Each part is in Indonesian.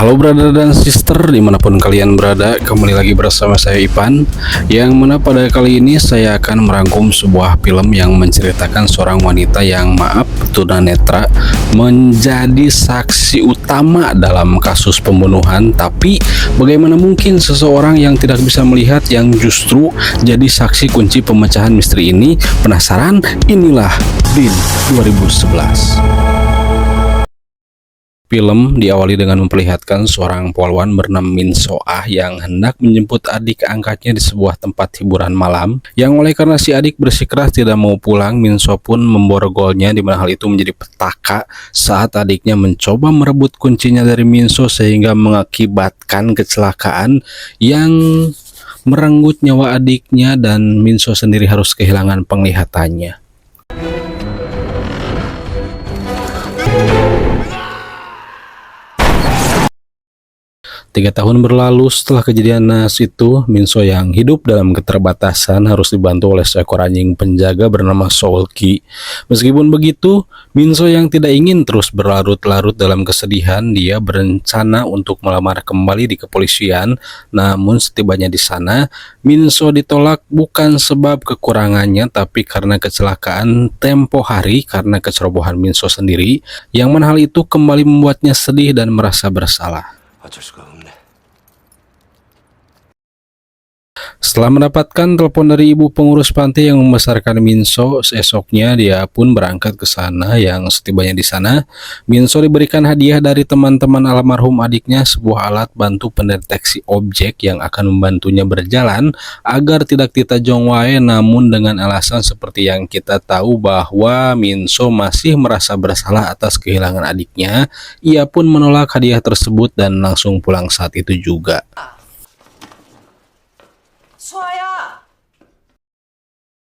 Halo brother dan sister dimanapun kalian berada, kembali lagi bersama saya Ipan, yang mana pada kali ini saya akan merangkum sebuah film yang menceritakan seorang wanita yang tunanetra menjadi saksi utama dalam kasus pembunuhan. Tapi bagaimana mungkin seseorang yang tidak bisa melihat yang justru jadi saksi kunci pemecahan misteri ini? Penasaran? Inilah Din 2011. Film diawali dengan memperlihatkan seorang polwan bernama Min So Ah yang hendak menjemput adik angkatnya di sebuah tempat hiburan malam. Yang oleh karena si adik bersikeras tidak mau pulang, Min So pun memborgolnya, di mana hal itu menjadi petaka saat adiknya mencoba merebut kuncinya dari Min So sehingga mengakibatkan kecelakaan yang merenggut nyawa adiknya dan Min So sendiri harus kehilangan penglihatannya. 3 tahun berlalu setelah kejadian naas itu, Min So yang hidup dalam keterbatasan harus dibantu oleh seekor anjing penjaga bernama Soul Ki. Meskipun begitu, Min So yang tidak ingin terus berlarut-larut dalam kesedihan, dia berencana untuk melamar kembali di kepolisian. Namun setibanya di sana, Min So ditolak bukan sebab kekurangannya, tapi karena kecelakaan tempo hari karena kecerobohan Min So sendiri, yang mana hal itu kembali membuatnya sedih dan merasa bersalah. Setelah mendapatkan telepon dari ibu pengurus panti yang membesarkan Min So, esoknya dia pun berangkat ke sana. Yang setibanya di sana, Min So diberikan hadiah dari teman-teman almarhum adiknya, sebuah alat bantu pendeteksi objek yang akan membantunya berjalan agar tidak ditajong wae. Namun dengan alasan seperti yang kita tahu bahwa Min So masih merasa bersalah atas kehilangan adiknya, ia pun menolak hadiah tersebut dan langsung pulang saat itu juga.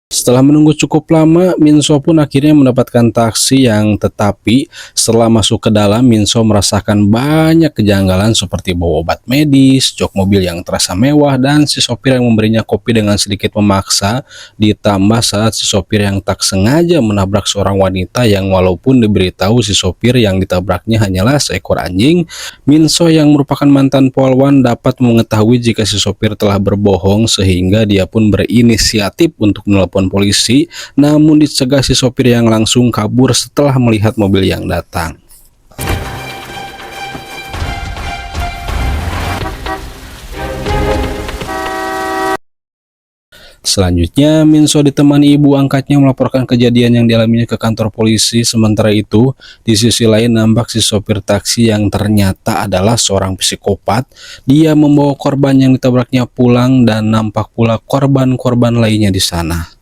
Setelah menunggu cukup lama, Min So pun akhirnya mendapatkan taksi tetapi setelah masuk ke dalam, Min So merasakan banyak kejanggalan seperti bau obat medis, jok mobil yang terasa mewah, dan si sopir yang memberinya kopi dengan sedikit memaksa. Ditambah saat si sopir yang tak sengaja menabrak seorang wanita yang walaupun diberitahu si sopir yang ditabraknya hanyalah seekor anjing, Min So yang merupakan mantan polwan dapat mengetahui jika si sopir telah berbohong, sehingga dia pun berinisiatif untuk menelpon polisi, namun dicegah si sopir yang langsung kabur setelah melihat mobil yang datang. Selanjutnya, Min So ditemani ibu angkatnya melaporkan kejadian yang dialaminya ke kantor polisi. Sementara itu, di sisi lain nampak si sopir taksi yang ternyata adalah seorang psikopat. Dia membawa korban yang ditabraknya pulang dan nampak pula korban-korban lainnya di sana.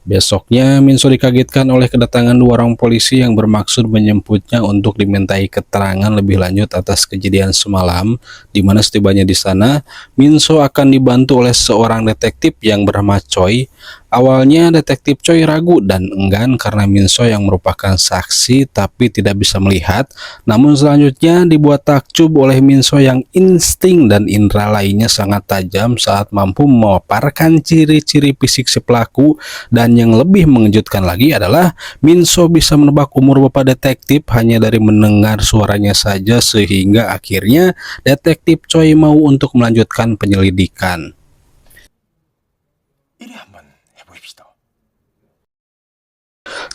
Besoknya, Min So dikagetkan oleh kedatangan 2 orang polisi yang bermaksud menjemputnya untuk dimintai keterangan lebih lanjut atas kejadian semalam. Di mana setibanya di sana, Min So akan dibantu oleh seorang detektif yang bernama Choi. Awalnya detektif Choi ragu dan enggan karena Min So yang merupakan saksi tapi tidak bisa melihat. Namun selanjutnya dibuat takjub oleh Min So yang insting dan indera lainnya sangat tajam saat mampu memaparkan ciri-ciri fisik si pelaku. Dan yang lebih mengejutkan lagi adalah Min So bisa menebak umur bapak detektif hanya dari mendengar suaranya saja, sehingga akhirnya detektif Choi mau untuk melanjutkan penyelidikan.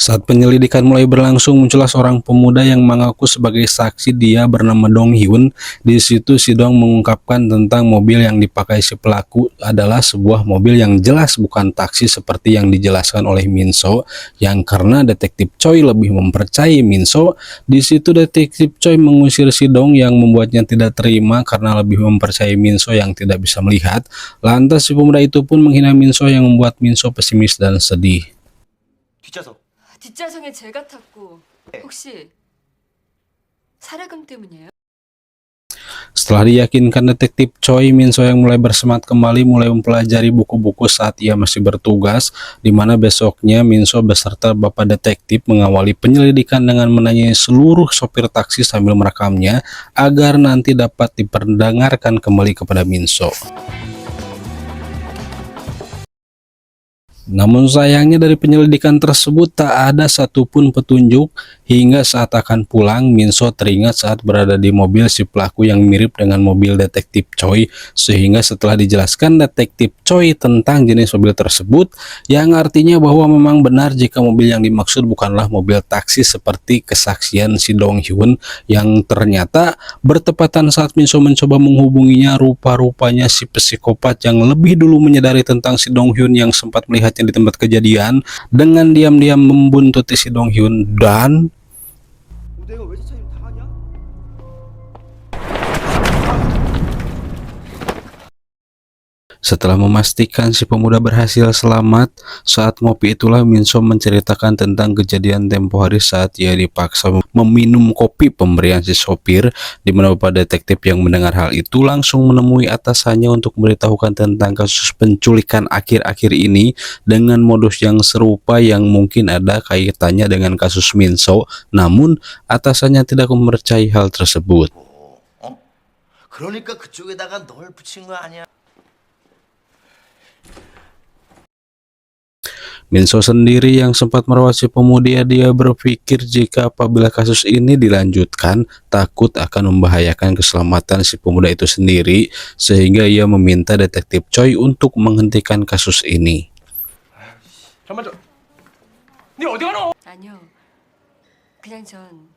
Saat penyelidikan mulai berlangsung, muncullah seorang pemuda yang mengaku sebagai saksi. Dia bernama Dong Hyun. Di situ si Dong mengungkapkan tentang mobil yang dipakai si pelaku adalah sebuah mobil yang jelas bukan taksi seperti yang dijelaskan oleh Min So. Yang karena detektif Choi lebih mempercayai Min So, di situ detektif Choi mengusir si Dong yang membuatnya tidak terima karena lebih mempercayai Min So yang tidak bisa melihat. Lantas si pemuda itu pun menghina Min So yang membuat Min So pesimis dan sedih. 뒷좌석에 제가 탔고 혹시 살해금 때문이에요? Setelah diyakinkan detektif Choi, Min So yang mulai bersemangat kembali mulai mempelajari buku-buku saat ia masih bertugas, di mana besoknya Min So beserta bapak detektif mengawali penyelidikan dengan menanyai seluruh sopir taksi sambil merekamnya agar nanti dapat diperdengarkan kembali kepada Min So. Namun sayangnya dari penyelidikan tersebut tak ada satupun petunjuk hingga saat akan pulang Minso teringat saat berada di mobil si pelaku yang mirip dengan mobil detektif Choi, sehingga setelah dijelaskan detektif Choi tentang jenis mobil tersebut yang artinya bahwa memang benar jika mobil yang dimaksud bukanlah mobil taksi seperti kesaksian si Dong Hyun yang ternyata bertepatan saat Minso mencoba menghubunginya. Rupa-rupanya si psikopat yang lebih dulu menyadari tentang si Dong Hyun yang sempat melihatnya di tempat kejadian dengan diam-diam membuntuti si Dong Hyun dan 내가 외제차임 당하냐? setelah memastikan si pemuda berhasil selamat, saat ngopi itulah Minso menceritakan tentang kejadian tempo hari saat ia dipaksa meminum kopi pemberian si sopir, di mana Bapak detektif yang mendengar hal itu langsung menemui atasannya untuk memberitahukan tentang kasus penculikan akhir-akhir ini dengan modus yang serupa yang mungkin ada kaitannya dengan kasus Minso, namun atasannya tidak mempercayai hal tersebut. 그러니까 그쪽에다가 널 붙인 거 아니야? Minso sendiri yang sempat merawat si pemuda, dia berpikir jika apabila kasus ini dilanjutkan, takut akan membahayakan keselamatan si pemuda itu sendiri, sehingga ia meminta detektif Choi untuk menghentikan kasus ini. 잠깐만 네 어디 가노? 아니요. 그냥 전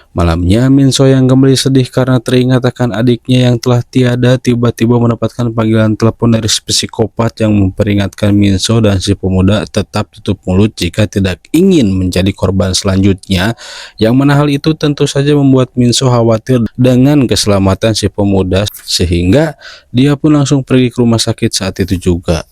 Malamnya, Minso yang kembali sedih karena teringat akan adiknya yang telah tiada tiba-tiba mendapatkan panggilan telepon dari si psikopat yang memperingatkan Minso dan si pemuda tetap tutup mulut jika tidak ingin menjadi korban selanjutnya, yang mana hal itu tentu saja membuat Minso khawatir dengan keselamatan si pemuda, sehingga dia pun langsung pergi ke rumah sakit saat itu juga.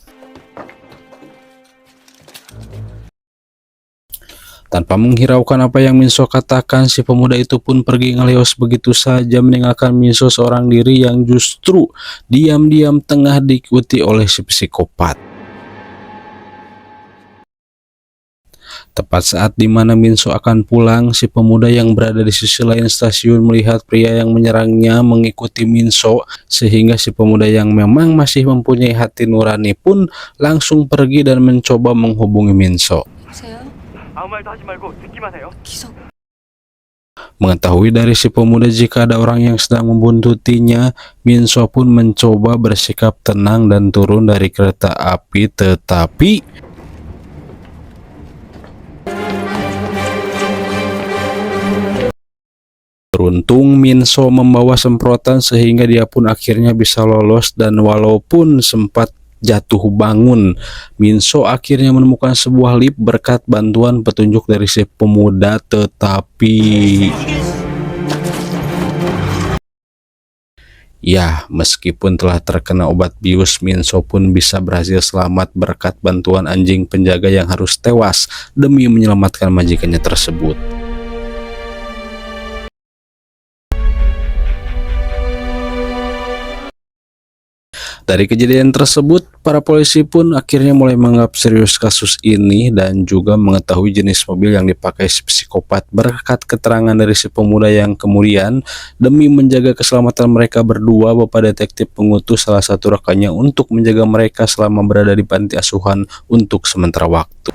Tanpa menghiraukan apa yang Minso katakan, si pemuda itu pun pergi ngeleos begitu saja, meninggalkan Minso seorang diri yang justru diam-diam tengah diikuti oleh si psikopat. Tepat saat dimana Minso akan pulang, si pemuda yang berada di sisi lain stasiun melihat pria yang menyerangnya mengikuti Minso, sehingga si pemuda yang memang masih mempunyai hati nurani pun langsung pergi dan mencoba menghubungi Minso. 여보세요? 아무 말도 하지 말고 듣기만 해요. 기석. Mengetahui dari si pemuda jika ada orang yang sedang membuntutinya, Minso pun mencoba bersikap tenang dan turun dari kereta api, tetapi beruntung Minso membawa semprotan sehingga dia pun akhirnya bisa lolos, dan walaupun sempat jatuh bangun, Minso akhirnya menemukan sebuah lift berkat bantuan petunjuk dari si pemuda, tetapi ya, meskipun telah terkena obat bius, Minso pun bisa berhasil selamat berkat bantuan anjing penjaga yang harus tewas demi menyelamatkan majikannya tersebut. Dari kejadian tersebut, para polisi pun akhirnya mulai menganggap serius kasus ini dan juga mengetahui jenis mobil yang dipakai si psikopat berkat keterangan dari si pemuda yang kemudian, demi menjaga keselamatan mereka berdua, Bapak detektif mengutus salah satu rekannya untuk menjaga mereka selama berada di panti asuhan untuk sementara waktu.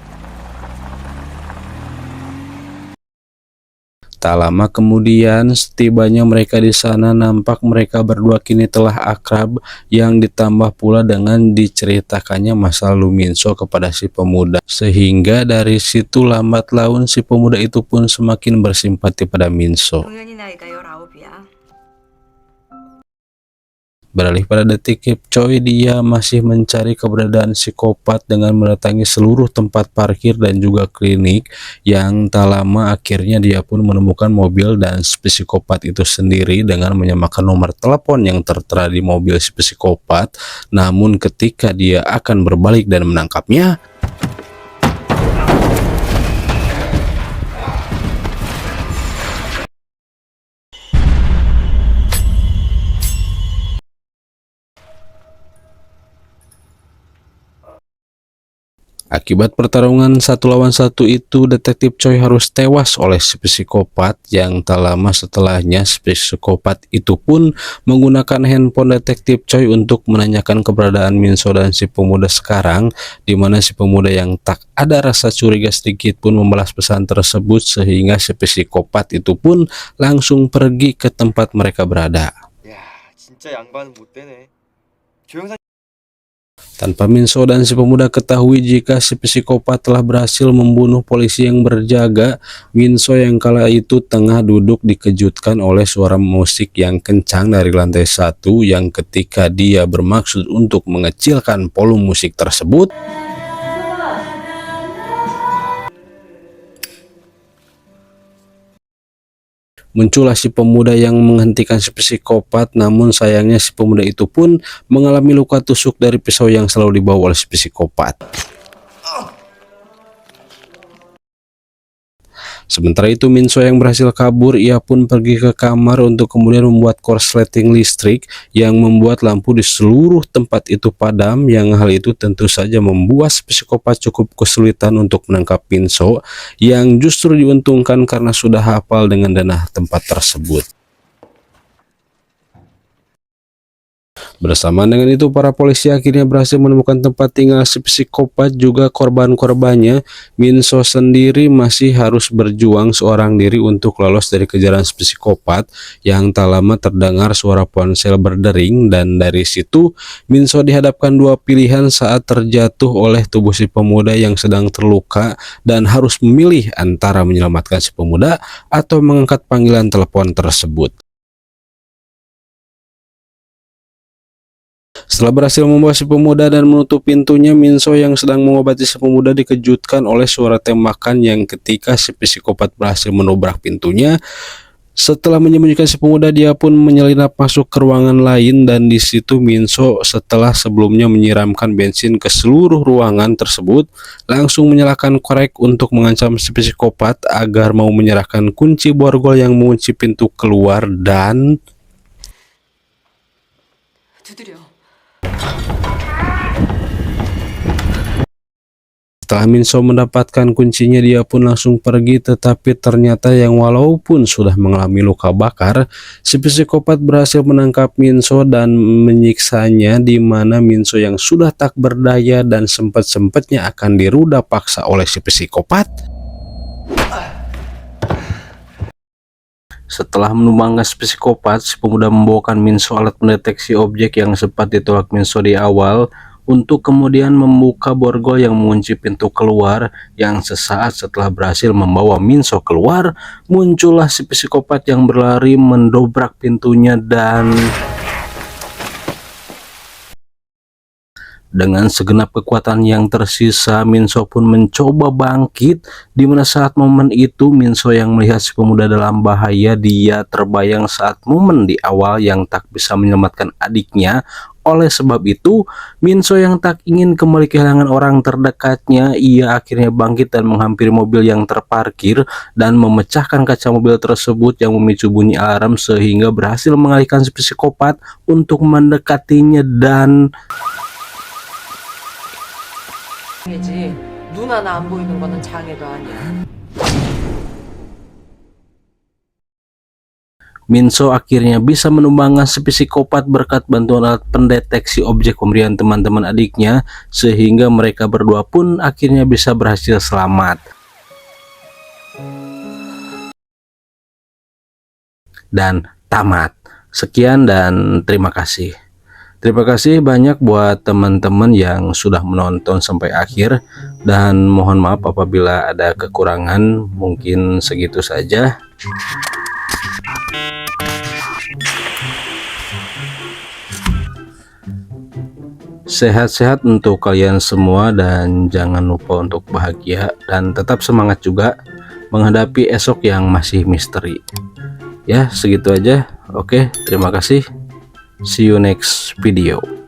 Tak lama kemudian, setibanya mereka di sana, nampak mereka berdua kini telah akrab, yang ditambah pula dengan diceritakannya masa lalu Minso kepada si pemuda, sehingga dari situ lambat laun si pemuda itu pun semakin bersimpati pada Minso. 동현이 나이가 19이야. Beralih pada detektif Choi, dia masih mencari keberadaan psikopat dengan mendatangi seluruh tempat parkir dan juga klinik, yang tak lama akhirnya dia pun menemukan mobil dan si psikopat itu sendiri dengan menyamakan nomor telepon yang tertera di mobil si psikopat. Namun ketika dia akan berbalik dan menangkapnya, Akibat pertarungan 1 lawan 1 itu, detektif Choi harus tewas oleh si psikopat yang tak lama setelahnya si psikopat itu pun menggunakan handphone detektif Choi untuk menanyakan keberadaan Minso dan si pemuda sekarang, di mana si pemuda yang tak ada rasa curiga sedikit pun membalas pesan tersebut sehingga si psikopat itu pun langsung pergi ke tempat mereka berada. 야, 진짜 양반은 못 되네. 조영사 Tanpa Minso dan si pemuda ketahui jika si psikopat telah berhasil membunuh polisi yang berjaga, Minso yang kala itu tengah duduk dikejutkan oleh suara musik yang kencang dari lantai 1 yang ketika dia bermaksud untuk mengecilkan volume musik tersebut, muncullah si pemuda yang menghentikan si psikopat. Namun sayangnya si pemuda itu pun mengalami luka tusuk dari pisau yang selalu dibawa oleh si psikopat. Sementara itu Minso yang berhasil kabur, ia pun pergi ke kamar untuk kemudian membuat korsleting listrik yang membuat lampu di seluruh tempat itu padam, yang hal itu tentu saja membuat si psikopat cukup kesulitan untuk menangkap Minso yang justru diuntungkan karena sudah hafal dengan denah tempat tersebut. Bersamaan dengan itu, para polisi akhirnya berhasil menemukan tempat tinggal si psikopat juga korban-korbannya. Minso sendiri masih harus berjuang seorang diri untuk lolos dari kejaran si psikopat yang tak lama terdengar suara ponsel berdering, dan dari situ Minso dihadapkan dua pilihan saat terjatuh oleh tubuh si pemuda yang sedang terluka dan harus memilih antara menyelamatkan si pemuda atau mengangkat panggilan telepon tersebut. Setelah berhasil membawa si pemuda dan menutup pintunya, Minso yang sedang mengobati si pemuda dikejutkan oleh suara tembakan yang ketika si psikopat berhasil menobrak pintunya. Setelah menyembunyikan si pemuda, dia pun menyelinap masuk ke ruangan lain, dan di situ Minso setelah sebelumnya menyiramkan bensin ke seluruh ruangan tersebut, langsung menyalakan korek untuk mengancam si psikopat agar mau menyerahkan kunci borgol yang mengunci pintu keluar. Dan 두드려. setelah Minso mendapatkan kuncinya, dia pun langsung pergi, tetapi ternyata yang walaupun sudah mengalami luka bakar, si psikopat berhasil menangkap Minso dan menyiksanya, di mana Minso yang sudah tak berdaya dan sempat-sempatnya akan diruda paksa oleh si psikopat. Setelah menumbangkan si psikopat, si pemuda membawakan Minso alat mendeteksi objek yang sempat ditolak Minso di awal untuk kemudian membuka borgol yang mengunci pintu keluar, yang sesaat setelah berhasil membawa Minso keluar, muncullah si psikopat yang berlari mendobrak pintunya, dan dengan segenap kekuatan yang tersisa, Minso pun mencoba bangkit, di mana saat momen itu Minso yang melihat si pemuda dalam bahaya. Dia terbayang saat momen di awal yang tak bisa menyelamatkan adiknya. Oleh sebab itu, Minso yang tak ingin kembali kehilangan orang terdekatnya, ia akhirnya bangkit dan menghampiri mobil yang terparkir dan memecahkan kaca mobil tersebut yang memicu bunyi alarm, sehingga berhasil mengalihkan si psikopat untuk mendekatinya. Dan 장애지. 눈 하나 안 보이는 거는 장애도 아니야. Minso akhirnya bisa menumbangkan si psikopat berkat bantuan alat pendeteksi objek pemberian teman-teman adiknya, sehingga mereka berdua pun akhirnya bisa berhasil selamat. Dan tamat. Sekian dan terima kasih. Terima kasih banyak buat teman-teman yang sudah menonton sampai akhir, dan mohon maaf apabila ada kekurangan. Mungkin segitu saja. Sehat-sehat untuk kalian semua, dan jangan lupa untuk bahagia dan tetap semangat juga menghadapi esok yang masih misteri. Ya, segitu aja. Oke, terima kasih. See you next video.